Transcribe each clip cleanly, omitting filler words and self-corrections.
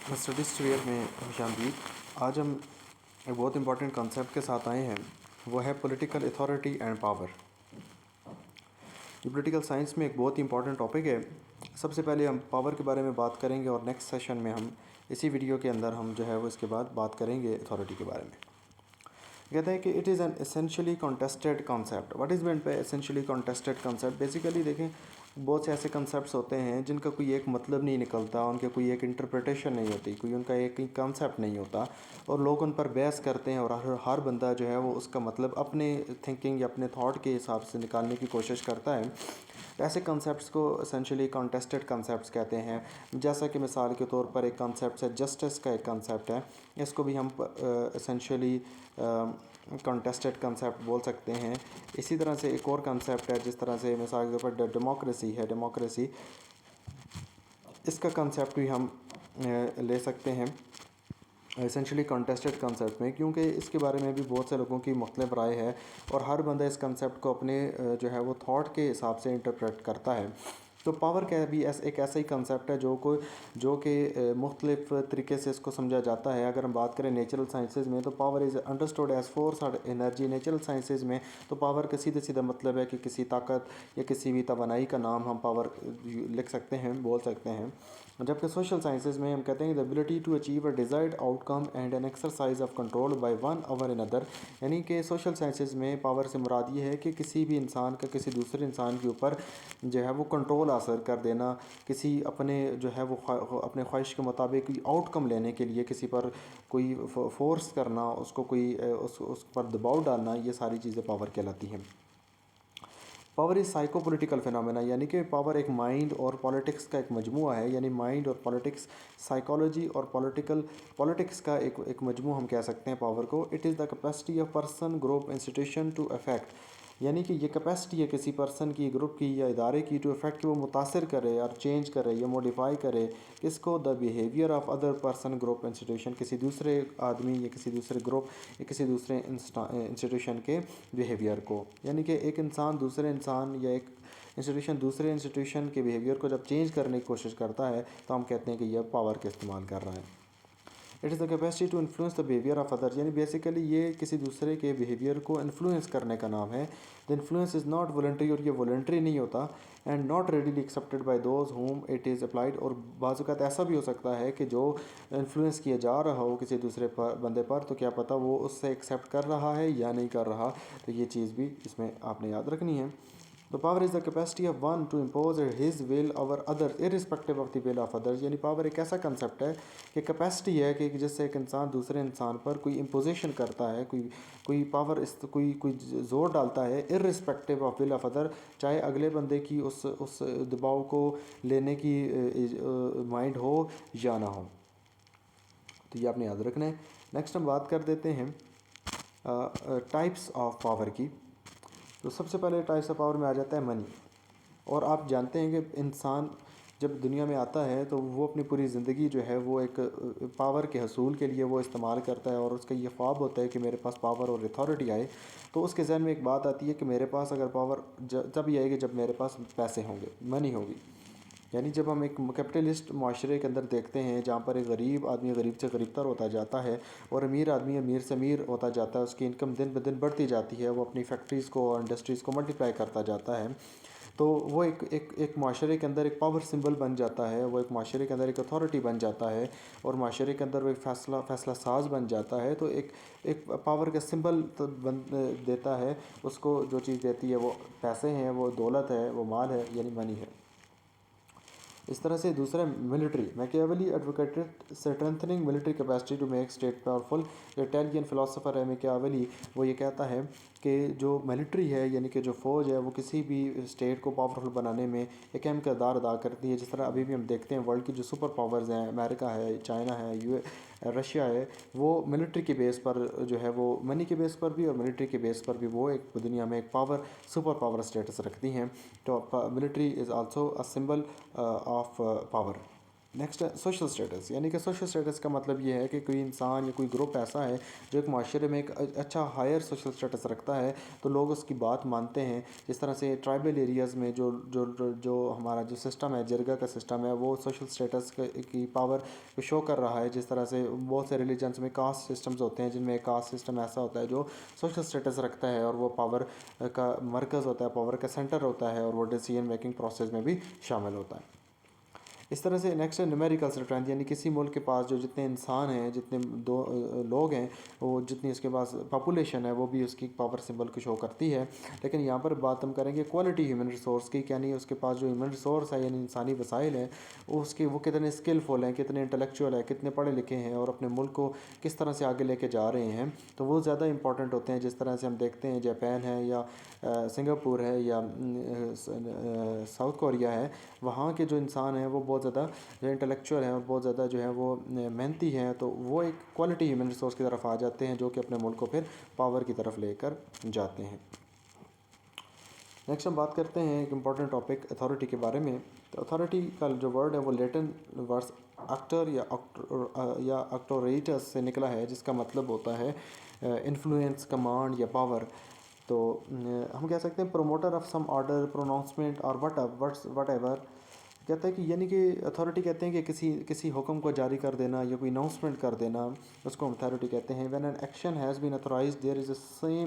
Studies tutorial में खुशामदीद। आज हम एक बहुत इंपॉर्टेंट कॉन्सेप्ट के साथ आए हैं, वो है पॉलिटिकल अथॉरिटी एंड पावर। ये पॉलिटिकल साइंस में एक बहुत ही इंपॉर्टेंट टॉपिक है। सबसे पहले हम पावर के बारे में बात करेंगे और नेक्स्ट सेशन में हम इसी वीडियो के अंदर हम जो है वो इसके बाद बात करेंगे अथॉरिटी के बारे में। कहते हैं कि it is an essentially contested concept. What is meant by essentially contested concept? Basically देखें, बहुत से ऐसे कॉन्सेप्ट्स होते हैं जिनका कोई एक मतलब नहीं निकलता, उनके कोई एक इंटरप्रिटेशन नहीं होती, कोई उनका एक कॉन्सेप्ट नहीं होता और लोग उन पर बहस करते हैं और हर बंदा जो है वो उसका मतलब अपने थिंकिंग या अपने थॉट के हिसाब से निकालने की कोशिश करता है। ऐसे कॉन्सेप्ट्स को एसेंशियली कॉन्टेस्टेड कॉन्सेप्ट्स कहते हैं। जैसा कि मिसाल के तौर पर एक कॉन्सेप्ट है जस्टिस का, एक कॉन्सेप्ट है, इसको भी हम एसेंशियली कॉन्टेस्टेड कॉन्सेप्ट बोल सकते हैं। इसी तरह से एक और कॉन्सेप्ट है, जिस तरह से मिसाल के तौर पर डेमोक्रेसी है, डेमोक्रेसी, इसका कॉन्सेप्ट भी हम ले सकते हैं एसेंशियली कॉन्टेस्टेड कॉन्सेप्ट में, क्योंकि इसके बारे में भी बहुत से लोगों की मुख्तलिफ राय है और हर बंदा इस कॉन्सेप्ट को अपने जो है वो थॉट के हिसाब से इंटरप्रेट करता है। तो पावर का भी एक ऐसा ही कंसेप्ट है जो कि मुख्तलिफ तरीके से इसको समझा जाता है। अगर हम बात करें नेचुरल साइंसेज में, तो power is understood as force और एनर्जी। नेचुरल साइंसेज में तो पावर का सीधा सीधा मतलब है कि किसी ताकत या किसी भी तवानाई का नाम हम पावर लिख सकते हैं, बोल सकते हैं। जबकि सोशल साइंसेज में हम कहते हैं the ability to achieve a desired outcome and an exercise of control by one over another. यानी कि सोशल साइंसेज में पावर से मुराद ये है कि किसी भी इंसान का किसी दूसरे इंसान के ऊपर जो है वो कंट्रोल हासिल कर देना, किसी अपने जो है वो अपने ख्वाहिश के मुताबिक आउटकम लेने के लिए किसी पर कोई फोर्स करना, उसको कोई उस पर दबाव डालना, ये सारी चीज़ें पावर कहलाती हैं। Power is psycho political phenomena, यानी कि पावर एक माइंड और पॉलिटिक्स का एक मजमूआ है। यानी माइंड और पॉलिटिक्स, साइकोलॉजी और पॉलिटिक्स का एक मजमू हम कह सकते हैं पावर को। It is the capacity of person, group, institution to affect, यानी कि ये कैपेसिटी है किसी पर्सन की, ग्रुप की या इदारे की, टू इफेक्ट, कि वो मुतासर करे और चेंज करे या मॉडिफाई करे किसको, the behaviour of other person, group, institution, किसी दूसरे आदमी या किसी दूसरे ग्रुप या किसी दूसरे इंस्टीट्यूशन के बिहेवियर को। यानी कि एक इंसान दूसरे इंसान या एक इंस्टीट्यूशन दूसरे इंस्टीट्यूशन के बिहेवियर को जब चेंज करने की कोशिश करता है तो हम कहते हैं कि यह पावर का इस्तेमाल कर रहा है। It is the capacity to influence the behaviour of others, यानी बेसिकली ये किसी दूसरे के बिहेवियर को इन्फ्लुएंस करने का नाम है। The influence is not voluntary, और ये वॉलंटरी नहीं होता, and not readily accepted by those home it is applied. और बाज़ औक़ात ऐसा भी हो सकता है कि जो इन्फ्लुएंस किया जा रहा हो किसी दूसरे बंदे पर, तो क्या पता वो उससे एक्सेप्ट कर रहा है या नहीं कर रहा, तो ये चीज़ भी इसमें आपने याद रखनी है। तो power is the capacity of one two impose his will over other irrespective of the will of others, यानी पावर एक ऐसा कंसेप्ट है कि कैपेसिटी है कि जिससे एक इंसान दूसरे इंसान पर कोई इम्पोजिशन करता है, कोई पावर कोई जोर डालता है irrespective of will of other, चाहे अगले बंदे की उस दबाव को लेने की माइंड हो या ना हो। तो ये आपने याद रखना है। नेक्स्ट हम बात कर देते हैं टाइप्स ऑफ पावर की। तो सबसे पहले टाइप्स ऑफ पावर में आ जाता है मनी। और आप जानते हैं कि इंसान जब दुनिया में आता है तो वो अपनी पूरी ज़िंदगी जो है वो एक पावर के हसूल के लिए वो इस्तेमाल करता है, और उसका ये ख्वाब होता है कि मेरे पास पावर और अथॉरिटी आए। तो उसके जहन में एक बात आती है कि मेरे पास अगर पावर जब ही आएगी जब मेरे पास पैसे होंगे, मनी होगी। यानी जब हम एक कैपिटलिस्ट माशरे के अंदर देखते हैं जहाँ पर एक गरीब आदमी गरीब से गरीबतर होता जाता है और अमीर आदमी अमीर से अमीर होता जाता है, उसकी इनकम दिन ब दिन बढ़ती जाती है, वो अपनी फैक्ट्रीज़ को और इंडस्ट्रीज़ को मल्टीप्लाई करता जाता है, तो वो एक माशरे के अंदर एक पावर सिंबल बन जाता है, वो एक माशरे के अंदर एक अथॉरिटी बन जाता है और माशरे के अंदर वो एक फ़ैसला साज बन जाता है। तो एक पावर का सिंबल तो बन देता है, उसको जो चीज़ देती है वो पैसे हैं, वो दौलत है, वो माल है, यानी मनी है। इस तरह से दूसरा military, Machiavelli advocated strengthening military capacity to make state powerful. Italian philosopher है मैकियावेली, वो ये कहता है कि जो मिलिट्री है यानी कि जो फ़ौज है वो किसी भी स्टेट को पावरफुल बनाने में एक अहम किरदार अदा करती है। जिस तरह अभी भी हम देखते हैं वर्ल्ड की जो सुपर पावर्स हैं, अमेरिका है, चाइना है, रशिया है, वो मिलिट्री के बेस पर जो है वो मनी के बेस पर भी और मिलिट्री के बेस पर भी वो एक दुनिया में एक सुपर पावर स्टेटस रखती हैं। तो military is also a symbol of power. Next है सोशल स्टेटस, यानी कि सोशल स्टेटस का मतलब ये है कि कोई इंसान या कोई ग्रुप ऐसा है जो एक माशरे में एक अच्छा हायर सोशल स्टेटस रखता है, तो लोग उसकी बात मानते हैं। जिस तरह से ट्राइबल एरियाज़ में जो हमारा जो सिस्टम है, जिरगा का सिस्टम है, वो सोशल स्टेटस की पावर को शो कर रहा है। जिस तरह से बहुत से रिलीजन्स में कास्ट सिस्टम्स होते हैं, जिनमें कास्ट सिस्टम ऐसा होता है जो सोशल स्टेटस रखता है और वो पावर का मरकज़ होता है, पावर का सेंटर होता है, और वो डिसीजन मेकिंग प्रोसेस में भी शामिल होता है। इस तरह से नेक्स्ट है न्यूमेरिकल स्ट्रेंथ, यानी किसी मुल्क के पास जो जितने इंसान हैं, जितने लोग हैं, वो जितनी उसके पास पॉपुलेशन है, वो भी उसकी पावर सिंबल को शो करती है। लेकिन यहाँ पर बात हम करेंगे क्वालिटी ह्यूमन रिसोर्स की, यानी उसके पास जो ह्यूमन रिसोर्स है यानी इंसानी वसाइल हैं, वो कितने स्किलफुल हैं, कितने इंटेलेक्चुअल हैं, कितने पढ़े लिखे हैं, और अपने मुल्क को किस तरह से आगे लेके जा रहे हैं, तो वो ज़्यादा इंपॉर्टेंट होते हैं। जिस तरह से हम देखते हैं जापान है या सिंगापुर है या साउथ कोरिया है, वहाँ के जो इंसान हैं वो बहुत ज़्यादा जो इंटेलेक्चुअल हैं और बहुत ज़्यादा जो है वो मेहनती हैं, तो वो एक क्वालिटी ह्यूमन रिसोर्स की तरफ आ जाते हैं, जो कि अपने मुल्क को फिर पावर की तरफ लेकर जाते हैं। नेक्स्ट हम बात करते हैं एक इम्पॉर्टेंट टॉपिक अथॉरिटी के बारे में। तो अथॉरिटी का जो वर्ड है वो लैटिन वर्ड्स एक्टर या एक्टोरेटस से निकला है, जिसका मतलब होता है इन्फ्लुएंस, कमांड या पावर। तो हम कह सकते हैं promoter of some order, pronouncement और वट एवर। कहता है कि यानी कि अथॉरिटी कहते हैं कि किसी हुक्म को जारी कर देना या कोई अनाउंसमेंट कर देना, उसको हम अथॉरिटी कहते हैं। When an action has been authorised there is a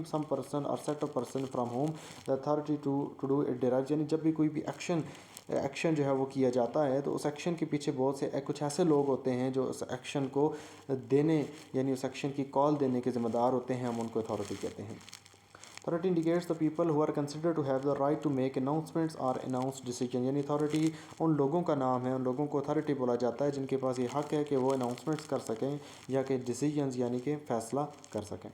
some person और set of person from whom the authority to do it derives, यानी जब भी कोई भी एक्शन जो है वो किया जाता है, तो उस एक्शन के पीछे बहुत से कुछ ऐसे लोग होते हैं जो उस एक्शन को देने यानी उस एक्शन की कॉल देने के ज़िम्मेदार होते हैं, हम उनको अथॉरिटी कहते हैं। Authority indicates the people who are considered to have the right to make announcements or announce decision, यानी अथॉरिटी उन लोगों का नाम है, उन लोगों को अथॉरिटी बोला जाता है जिनके पास ये हक़ है कि वो अनाउंसमेंट्स कर सकें या कि डिसीजंस यानी कि फ़ैसला कर सकें।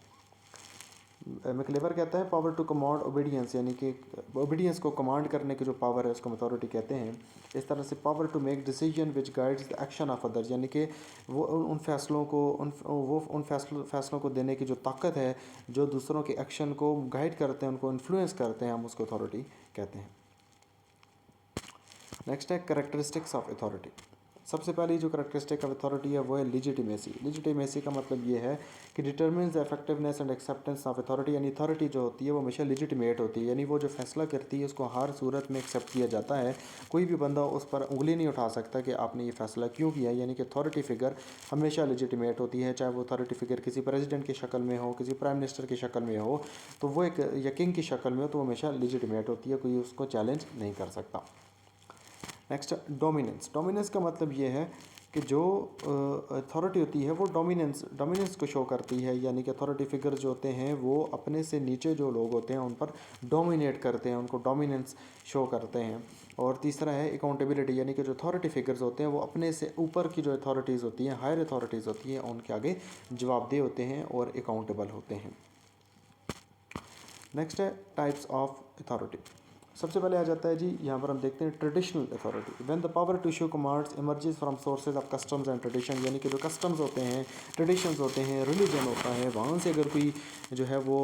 मैक्लेवर कहता है पावर टू कमांड ओबीडियंस, यानी कि ओबीडियंस को कमांड करने की जो पावर है उसको हम अथॉरिटी कहते हैं। इस तरह से power to make decision which guides the action of others, यानी कि वो उन फैसलों को उन फैसलों को देने की जो ताकत है जो दूसरों के एक्शन को गाइड करते हैं, उनको इन्फ्लुएंस करते हैं, हम उसको अथॉरिटी कहते हैं। नेक्स्ट है करेक्टरिस्टिक्स ऑफ अथॉरिटी। सबसे पहली जो करेक्टरिस्टिक ऑफ अथॉरिटी है वो है लिजिटिमेसी। लिजिटिमेसी का मतलब ये है कि determines the effectiveness and acceptance of authority, यानी अथॉरिटी जो होती है वो हमेशा लिजिटिमेट होती है, यानी वो जो फैसला करती है उसको हर सूरत में एक्सेप्ट किया जाता है। कोई भी बंदा उस पर उंगली नहीं उठा सकता कि आपने ये फैसला क्यों किया, यानी कि अथॉरिटी फिगर हमेशा लिजिटिमेट होती है, चाहे वो अथॉरिटी फिगर किसी प्रेसिडेंट की शक्ल में हो, किसी प्राइम मिनिस्टर की शक्ल में हो, तो वो एक या किंग की शक्ल में हो, तो वो हमेशा लिजिटिमेट होती है, कोई उसको चैलेंज नहीं कर सकता। Next dominance. डोमिनेंस का मतलब ये है कि जो अथॉरिटी होती है वो डोमिनेंस को शो करती है, यानी कि अथॉरिटी फिगर जो होते हैं वो अपने से नीचे जो लोग होते हैं उन पर डोमिनेट करते हैं, उनको डोमिनेंस शो करते हैं। और तीसरा है अकाउंटेबिलिटी, यानी कि जो अथॉरिटी फिगर्स होते हैं वो अपने से ऊपर की जो अथॉरिटीज़ होती हैं, हायर अथॉरिटीज़ होती हैं, उनके आगे जवाबदेह होते हैं और अकाउंटेबल होते हैं। नेक्स्ट है टाइप्स ऑफ अथॉरिटी। सबसे पहले आ जाता है जी, यहाँ पर हम देखते हैं traditional authority. When the power to issue commands emerges from sources of customs and tradition, यानी कि जो कस्टम्स होते हैं, ट्रेडिशंस होते हैं, रिलीजन होता है, वहाँ से अगर कोई जो है वो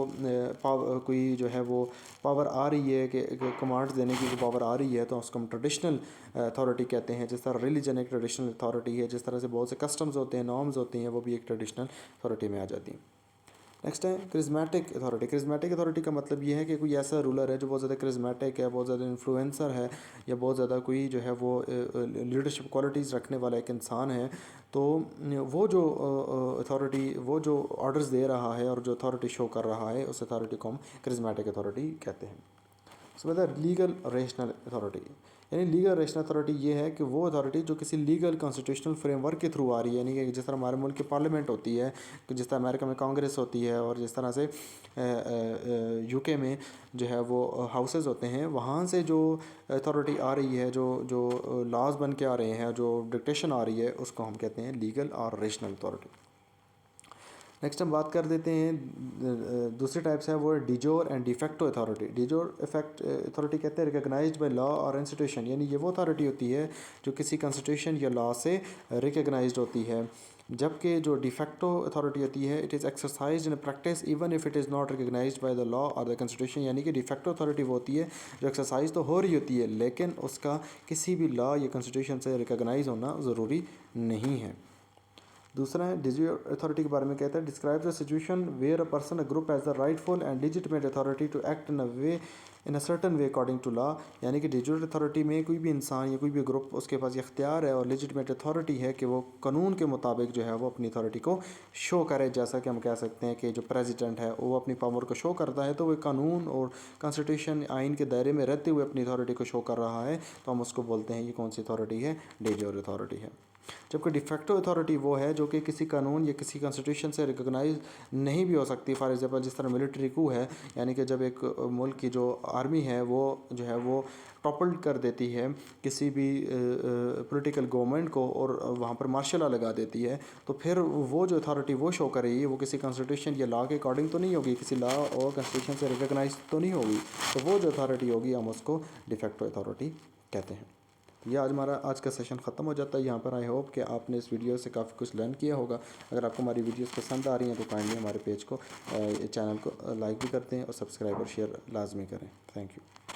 कोई जो है वो पावर आ रही है कि कमांड्स देने की जो पावर आ रही है, तो उसको हम ट्रेडिशनल अथॉरिटी कहते हैं। जिस तरह रिलीजन एक ट्रेडिशनल अथॉरिटी है, जिस तरह से बहुत से कस्टम्स होते हैं, नॉर्म्स होती हैं, वो भी एक ट्रेडिशनल अथॉरिटी में आ जाती हैं। नेक्स्ट है क्रिज्मेटिक अथॉरिटी। क्रिज्मेटिक अथॉरिटी का मतलब ये है कि कोई ऐसा रूलर है जो बहुत ज़्यादा क्रिज्मेटिक है, बहुत ज़्यादा इन्फ्लुएंसर है, या बहुत ज़्यादा कोई जो है वो लीडरशिप क्वालिटीज़ रखने वाला एक इंसान है, तो वो जो अथॉरिटी वो जो ऑर्डर्स दे रहा है और जो अथॉरिटी शो कर रहा है, उस अथॉरिटी को हम क्रिज्मेटिक अथॉरिटी कहते हैं। उसके बाद लीगल रेशनल अथॉरिटी, यानी लीगल रेशनल अथॉरिटी ये है कि वो अथॉरिटी जो किसी लीगल कॉन्स्टिट्यूशनल फ्रेमवर्क के थ्रू आ रही है, यानी कि जिस तरह हमारे मुल्क की पार्लियामेंट होती है, कि जिस तरह अमेरिका में कांग्रेस होती है, और जिस तरह से यूके में जो है वो हाउसेस होते हैं, वहाँ से जो अथॉरिटी आ रही है, जो जो लॉज बन के आ रहे हैं, जो डिक्टेशन आ रही है, उसको हम कहते हैं लीगल और रेशनल अथॉरिटी। नेक्स्ट हम बात कर देते हैं दूसरी टाइप्स है वो de jure and de facto authority. De jure effect authority कहते हैं रिकॉग्नाइज्ड बाय लॉ और इंस्टीट्यूशन, यानी ये वो अथॉरिटी होती है जो किसी कॉन्स्टिट्यूशन या लॉ से रिकॉग्नाइज्ड होती है। जबकि जो डिफेक्टो अथॉरिटी होती है, it is exercise in practice even if it is not recognised by the law और द कॉन्स्टिट्यूशन। यानी कि डिफेक्टो अथॉरिटी वो होती है जो एक्सरसाइज तो हो रही होती है लेकिन उसका किसी भी लॉ या कॉन्स्टिट्यूशन से रिकगनाइज होना ज़रूरी नहीं है। दूसरा है डिजिटल अथॉरिटी के बारे में कहता है, describe the situation where a person a group has the rightful and legitimate authority to act in a certain way according to law. यानी कि डिजिटल अथॉरिटी में कोई भी इंसान या कोई भी ग्रुप उसके पास इख्तियार है और लेजिटिमेट अथॉरिटी है कि वो कानून के मुताबिक जो है वो अपनी अथॉरिटी को शो करे। जैसा कि हम कह सकते हैं कि जो प्रेसिडेंट है वो अपनी पावर को शो करता है तो वो कानून और कॉन्स्टिट्यूशन आइन के दायरे में रहते हुए अपनी अथॉरिटी को शो कर रहा है, तो हम उसको बोलते हैं ये कौन सी अथॉरिटी है, डिजिटल अथॉरिटी है। जबकि डिफेक्टो अथॉरिटी वो है जो कि किसी कानून या किसी कॉन्स्टिट्यूशन से रिकॉग्नाइज नहीं भी हो सकती। फॉर एग्जांपल जिस तरह मिलिट्री कू है, यानी कि जब एक मुल्क की जो आर्मी है वो जो है वो टॉपल कर देती है किसी भी पॉलिटिकल गवर्नमेंट को और वहाँ पर मार्शल लॉ लगा देती है, तो फिर वो जो अथॉरिटी वो शो करेगी वो किसी कॉन्स्टिट्यूशन या लॉ के अकॉर्डिंग तो नहीं होगी, किसी लॉ और कॉन्स्टिट्यूशन से रिकॉग्नाइज तो नहीं होगी, तो वो जो अथॉरिटी होगी हम उसको डिफेक्टो अथॉरिटी कहते हैं। ये आज हमारा आज का सेशन ख़त्म हो जाता है यहाँ पर। आई होप कि आपने इस वीडियो से काफ़ी कुछ लर्न किया होगा। अगर आपको हमारी वीडियोस पसंद आ रही हैं तो काइंडली हमारे पेज को चैनल को लाइक भी करते हैं और सब्सक्राइब और शेयर लाजमी करें। Thank you.